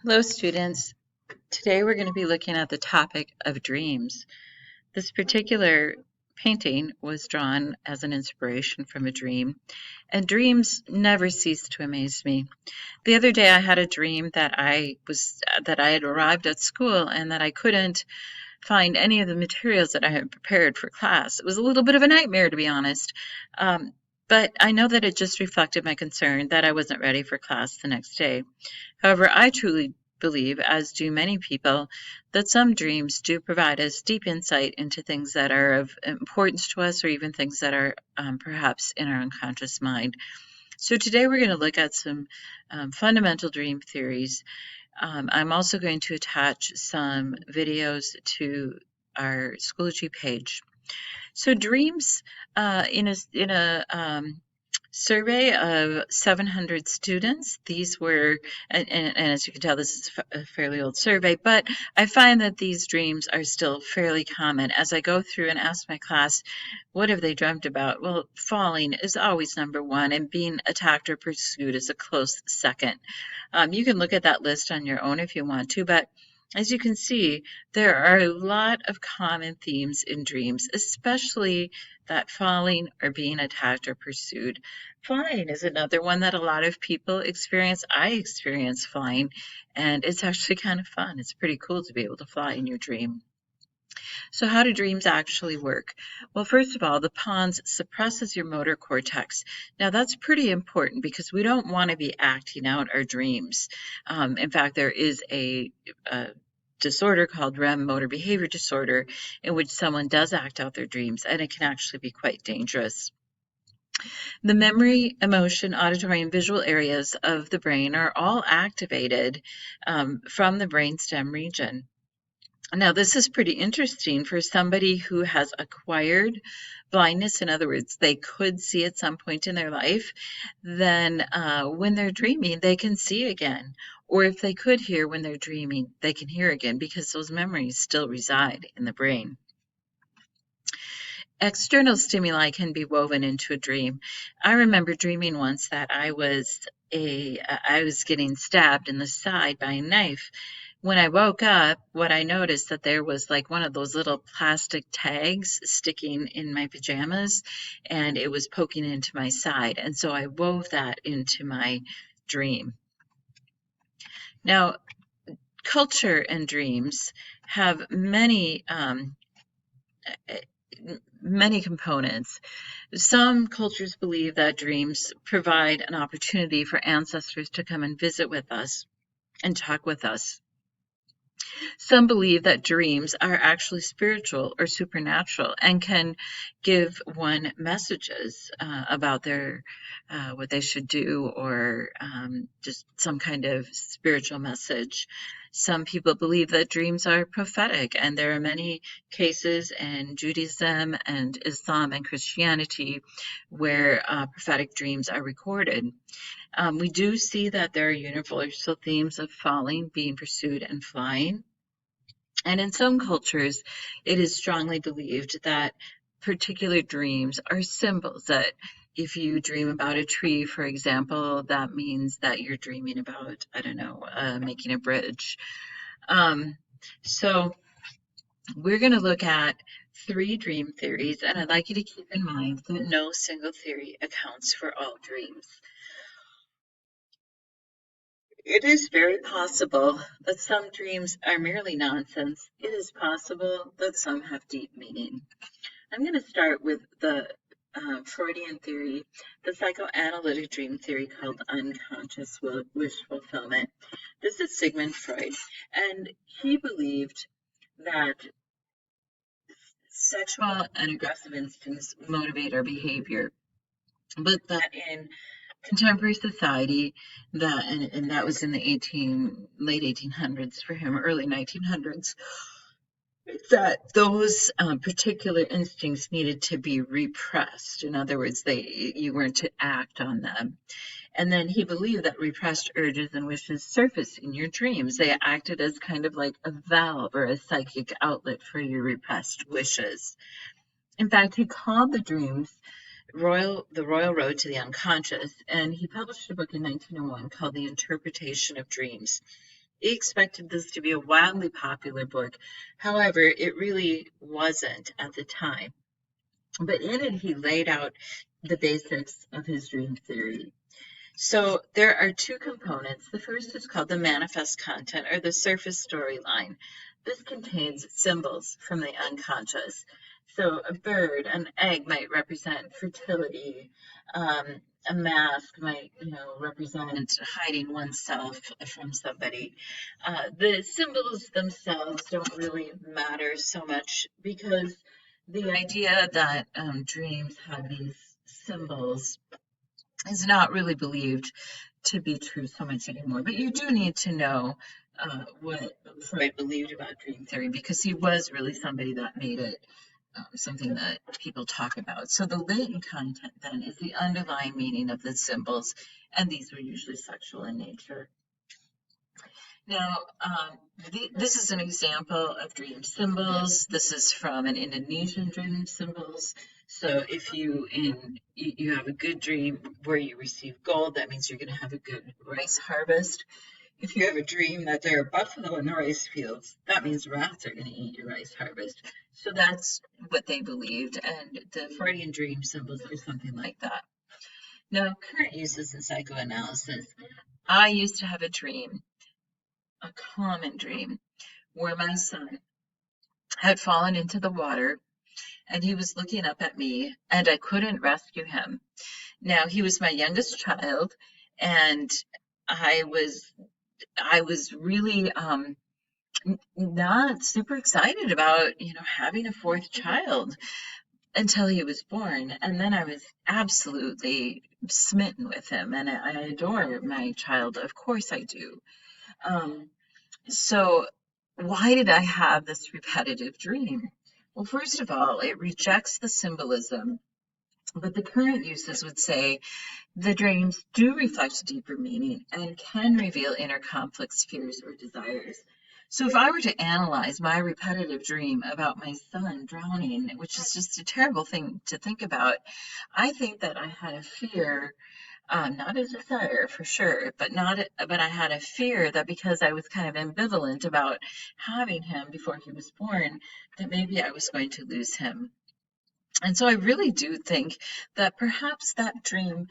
Hello, students. Today we're going to be looking at the topic of dreams. This particular painting was drawn as an inspiration from a dream, and dreams never cease to amaze me. The other day I had a dream that I had arrived at school and that I couldn't find any of the materials that I had prepared for class. It was a little bit of a nightmare, to be honest. But I know that it just reflected my concern that I wasn't ready for class the next day. However, I truly believe, as do many people, that some dreams do provide us deep insight into things that are of importance to us or even things that are perhaps in our unconscious mind. So today we're going to look at some fundamental dream theories. I'm also going to attach some videos to our Schoology page. So dreams, in a survey of 700 students, these were, and as you can tell, this is a fairly old survey, but I find that these dreams are still fairly common. As I go through and ask my class, what have they dreamt about? Well, falling is always number one, and being attacked or pursued is a close second. You can look at that list on your own if you want to, but as you can see, there are a lot of common themes in dreams, especially that falling or being attacked or pursued. Flying is another one that a lot of people experience. I experience flying, and it's actually kind of fun. It's pretty cool to be able to fly in your dream. So how do dreams actually work? Well, first of all, the pons suppresses your motor cortex. Now that's pretty important because we don't want to be acting out our dreams. In fact, there is a disorder called REM, motor behavior disorder, in which someone does act out their dreams, and it can actually be quite dangerous. The memory, emotion, auditory, and visual areas of the brain are all activated from the brainstem region. Now, this is pretty interesting for somebody who has acquired blindness. In other words, they could see at some point in their life. Then, when they're dreaming, they can see again. Or if they could hear when they're dreaming, they can hear again because those memories still reside in the brain. External stimuli can be woven into a dream. I remember dreaming once that I was getting stabbed in the side by a knife. When I woke up, what I noticed that there was like one of those little plastic tags sticking in my pajamas, and it was poking into my side. And so I wove that into my dream. Now, culture and dreams have many components. Some cultures believe that dreams provide an opportunity for ancestors to come and visit with us and talk with us. Some believe that dreams are actually spiritual or supernatural and can give one messages about what they should do, or just some kind of spiritual message. Some people believe that dreams are prophetic, and there are many cases in Judaism and Islam and Christianity where prophetic dreams are recorded. We do see that there are universal themes of falling, being pursued, and flying. And in some cultures, it is strongly believed that particular dreams are symbols, that if you dream about a tree, for example, that means that you're dreaming about, I don't know, making a bridge. So we're going to look at 3 dream theories, and I'd like you to keep in mind that no single theory accounts for all dreams. It is very possible that some dreams are merely nonsense. It is possible that some have deep meaning. I'm going to start with the Freudian theory, the psychoanalytic dream theory called unconscious wish fulfillment. This is Sigmund Freud, and he believed that sexual and aggressive instincts motivate our behavior, but that in contemporary society, and that was in the late 1800s for him, early 1900s, that those particular instincts needed to be repressed. In other words, you weren't to act on them. And then he believed that repressed urges and wishes surface in your dreams. They acted as kind of like a valve or a psychic outlet for your repressed wishes. In fact, he called the dreams the Royal Road to the Unconscious, and he published a book in 1901 called The Interpretation of Dreams. he expected this to be a wildly popular book. However, it really wasn't at the time. But in it, he laid out the basics of his dream theory. So there are two components. The first is called the manifest content, or the surface storyline. This contains symbols from the unconscious. So a bird, an egg might represent fertility. A mask might, represent hiding oneself from somebody. The symbols themselves don't really matter so much, because the idea that dreams have these symbols is not really believed to be true so much anymore. But you do need to know what Freud believed about dream theory, because he was really somebody that made it something that people talk about. So the latent content then is the underlying meaning of the symbols, and these were usually sexual in nature. Now, this is an example of dream symbols. This is from an Indonesian dream symbols. So if you have a good dream where you receive gold, that means you're going to have a good rice harvest. If you have a dream that there are buffalo in the rice fields, that means rats are going to eat your rice harvest. So that's what they believed, and the Freudian dream symbols are something like that. Now, current uses in psychoanalysis. I used to have a dream, a common dream, where my son had fallen into the water and he was looking up at me and I couldn't rescue him. Now, he was my youngest child, and I was really not super excited about, having a fourth child until he was born. And then I was absolutely smitten with him, and I adore my child. Of course I do. So why did I have this repetitive dream? Well, first of all, it rejects the symbolism, but the current uses would say the dreams do reflect deeper meaning and can reveal inner conflicts, fears, or desires. So if I were to analyze my repetitive dream about my son drowning, which is just a terrible thing to think about, I think that I had a fear, not a desire for sure, but I had a fear that because I was kind of ambivalent about having him before he was born, that maybe I was going to lose him. And so I really do think that perhaps that dream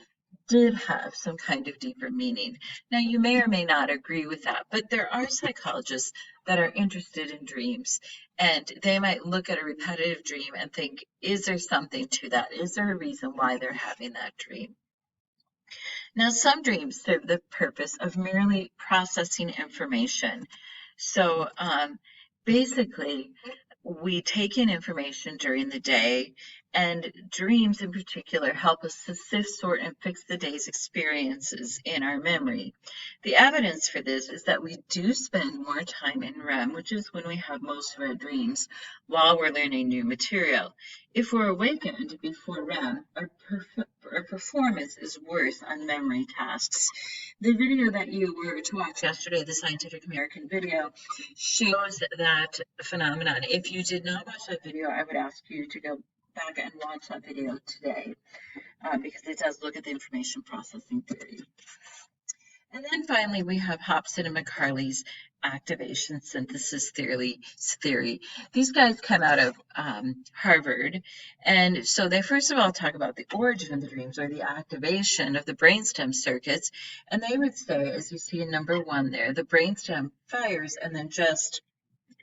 did have some kind of deeper meaning. Now, you may or may not agree with that, but there are psychologists that are interested in dreams, and they might look at a repetitive dream and think, is there something to that? Is there a reason why they're having that dream? Now, some dreams serve the purpose of merely processing information. So basically, we take in information during the day, and dreams in particular help us to sift, sort, and fix the day's experiences in our memory. The evidence for this is that we do spend more time in REM, which is when we have most of our dreams, while we're learning new material. If we're awakened before REM, our performance is worse on memory tasks. The video that you were to watch yesterday, the Scientific American video, shows that phenomenon. If you did not watch that video, I would ask you to go back and watch that video today, because it does look at the information processing theory. And then finally, we have Hobson and McCarley's activation synthesis theory. These guys come out of Harvard, and so they first of all talk about the origin of the dreams, or the activation of the brainstem circuits, and they would say, as you see in number 1 there, the brainstem fires and then just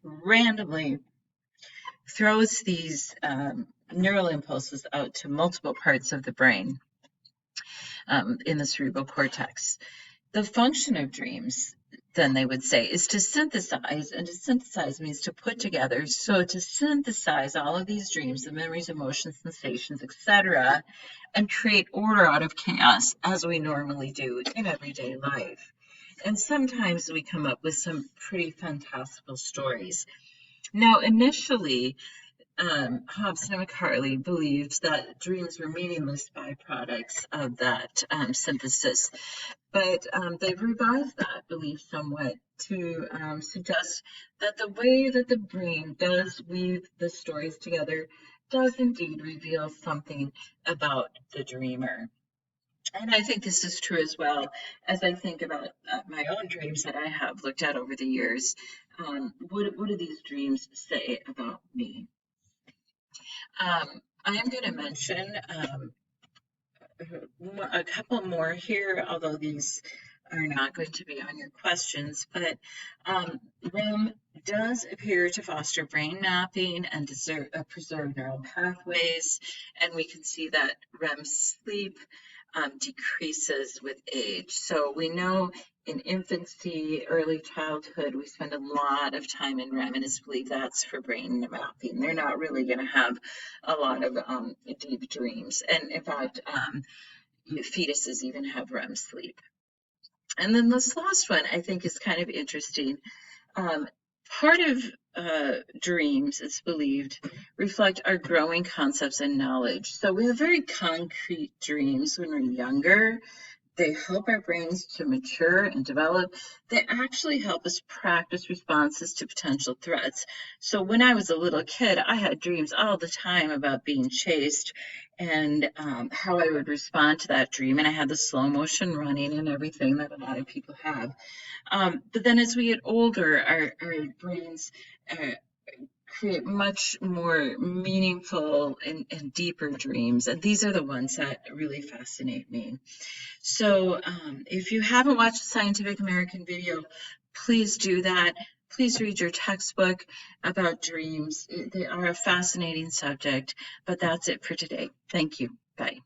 randomly throws these neural impulses out to multiple parts of the brain in the cerebral cortex. The function of dreams, then they would say, is to synthesize, and to synthesize means to put together. So to synthesize all of these dreams, the memories, emotions, sensations, etc., and create order out of chaos, as we normally do in everyday life. And sometimes we come up with some pretty fantastical stories. Now, initially, Hobson and McCarley believed that dreams were meaningless byproducts of that synthesis, but they've revised that belief somewhat to suggest that the way that the brain does weave the stories together does indeed reveal something about the dreamer. And I think this is true as well as I think about my own dreams that I have looked at over the years. What do these dreams say about me? I am going to mention a couple more here, although these are not going to be on your questions, but REM does appear to foster brain mapping and preserve neural pathways, and we can see that REM sleep decreases with age. So we know in infancy, early childhood, we spend a lot of time in REM, and it's believed that's for brain mapping. They're not really going to have a lot of deep dreams. And in fact, fetuses even have REM sleep. And then this last one I think is kind of interesting. Part of dreams, it's believed, reflect our growing concepts and knowledge. So we have very concrete dreams when we're younger. They help our brains to mature and develop. They actually help us practice responses to potential threats. So when I was a little kid, I had dreams all the time about being chased and how I would respond to that dream. And I had the slow motion running and everything that a lot of people have. But then as we get older, our brains create much more meaningful and deeper dreams. And these are the ones that really fascinate me. So if you haven't watched the Scientific American video, please do that. Please read your textbook about dreams. They are a fascinating subject, but that's it for today. Thank you. Bye.